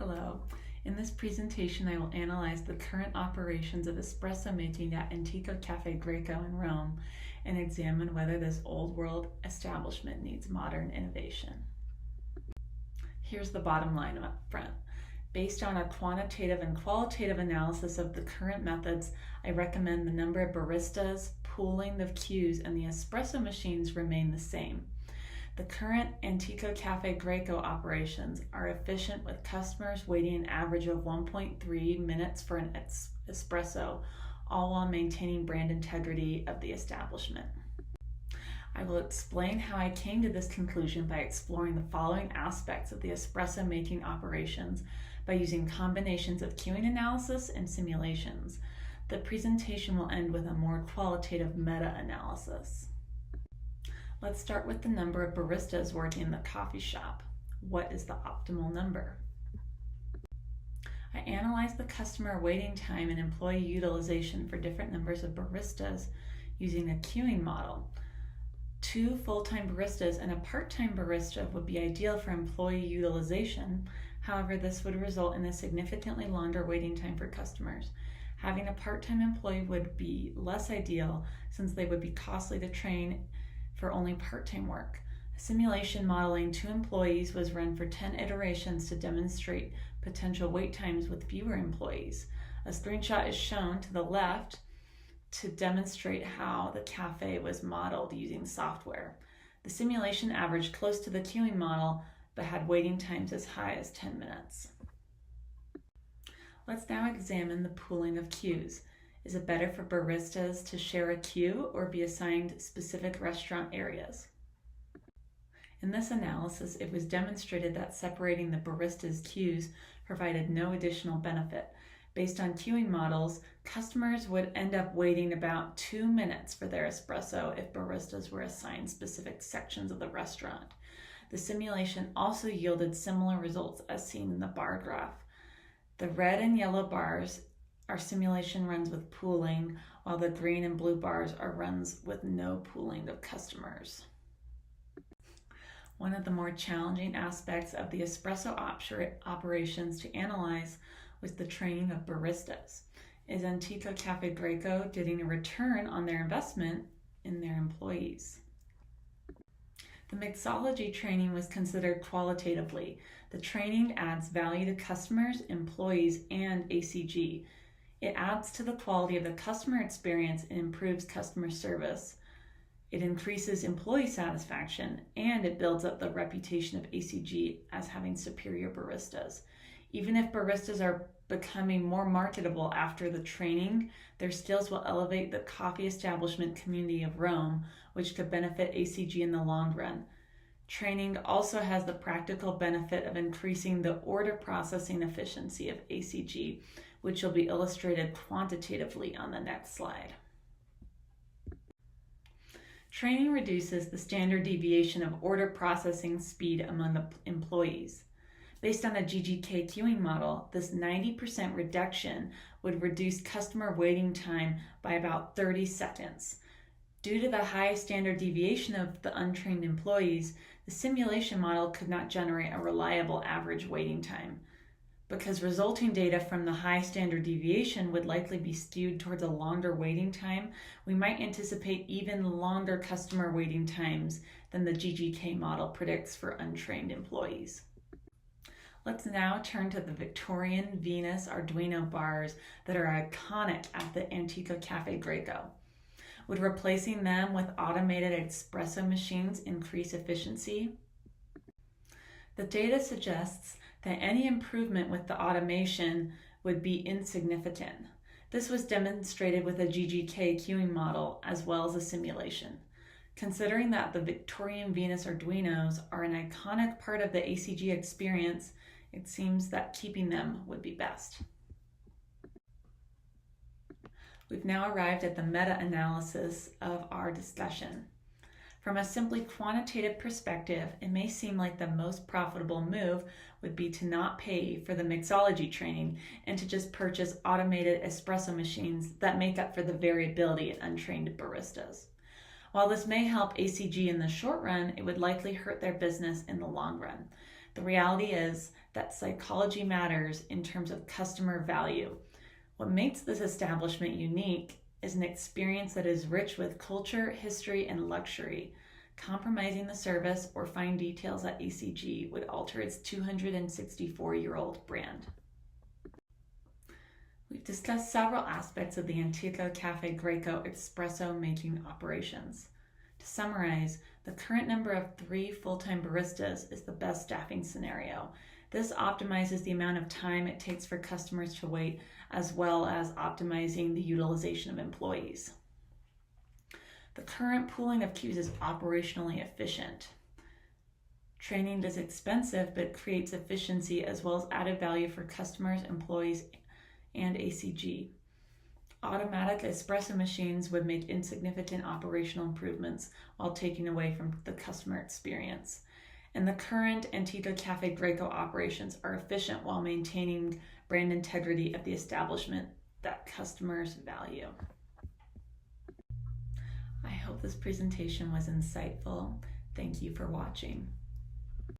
Hello. In this presentation, I will analyze the current operations of espresso making at Antico Caffè Greco in Rome and examine whether this old world establishment needs modern innovation. Here's the bottom line up front. Based on a quantitative and qualitative analysis of the current methods, I recommend the number of baristas, pooling of queues, and the espresso machines remain the same. The current Antico Caffè Greco operations are efficient with customers waiting an average of 1.3 minutes for an espresso, all while maintaining brand integrity of the establishment. I will explain how I came to this conclusion by exploring the following aspects of the espresso making operations by using combinations of queuing analysis and simulations. The presentation will end with a more qualitative meta-analysis. Let's start with the number of baristas working in the coffee shop. What is the optimal number? I analyzed the customer waiting time and employee utilization for different numbers of baristas using a queuing model. 2 full-time baristas and a part-time barista would be ideal for employee utilization. However, this would result in a significantly longer waiting time for customers. Having a part-time employee would be less ideal since they would be costly to train for only part-time work. Simulation modeling 2 employees was run for 10 iterations to demonstrate potential wait times with fewer employees. A screenshot is shown to the left to demonstrate how the cafe was modeled using software. The simulation averaged close to the queuing model, but had waiting times as high as 10 minutes. Let's now examine the pooling of queues. Is it better for baristas to share a queue or be assigned specific restaurant areas? In this analysis, it was demonstrated that separating the baristas' queues provided no additional benefit. Based on queuing models, customers would end up waiting about 2 minutes for their espresso if baristas were assigned specific sections of the restaurant. The simulation also yielded similar results as seen in the bar graph. The red and yellow bars are simulation runs with pooling, while the green and blue bars are runs with no pooling of customers. One of the more challenging aspects of the espresso operations to analyze was the training of baristas. Is Antico Caffè Greco getting a return on their investment in their employees? The mixology training was considered qualitatively. The training adds value to customers, employees, and ACG. It adds to the quality of the customer experience and improves customer service. It increases employee satisfaction, and it builds up the reputation of ACG as having superior baristas. Even if baristas are becoming more marketable after the training, their skills will elevate the coffee establishment community of Rome, which could benefit ACG in the long run. Training also has the practical benefit of increasing the order processing efficiency of ACG, which will be illustrated quantitatively on the next slide. Training reduces the standard deviation of order processing speed among the employees. Based on a GGK queuing model, this 90% reduction would reduce customer waiting time by about 30 seconds. Due to the high standard deviation of the untrained employees, the simulation model could not generate a reliable average waiting time. Because resulting data from the high standard deviation would likely be skewed towards a longer waiting time, we might anticipate even longer customer waiting times than the GGK model predicts for untrained employees. Let's now turn to the Victorian Venus Arduino bars that are iconic at the Antico Caffè Greco. Would replacing them with automated espresso machines increase efficiency? The data suggests that any improvement with the automation would be insignificant. This was demonstrated with a GGK queuing model as well as a simulation. Considering that the Victorian Venus Arduinos are an iconic part of the ACG experience, it seems that keeping them would be best. We've now arrived at the meta-analysis of our discussion. From a simply quantitative perspective, it may seem like the most profitable move would be to not pay for the mixology training and to just purchase automated espresso machines that make up for the variability in untrained baristas. While this may help ACG in the short run, it would likely hurt their business in the long run. The reality is that psychology matters in terms of customer value. What makes this establishment unique is an experience that is rich with culture, history, and luxury. Compromising the service or fine details at ACG would alter its 264-year-old brand. We've discussed several aspects of the Antico Caffè Greco espresso making operations. To summarize, the current number of 3 full-time baristas is the best staffing scenario. This optimizes the amount of time it takes for customers to wait, as well as optimizing the utilization of employees. The current pooling of queues is operationally efficient. Training is expensive but creates efficiency as well as added value for customers, employees, and ACG. Automatic espresso machines would make insignificant operational improvements while taking away from the customer experience. And the current Antico Caffè Greco operations are efficient while maintaining brand integrity of the establishment that customers value. I hope this presentation was insightful. Thank you for watching.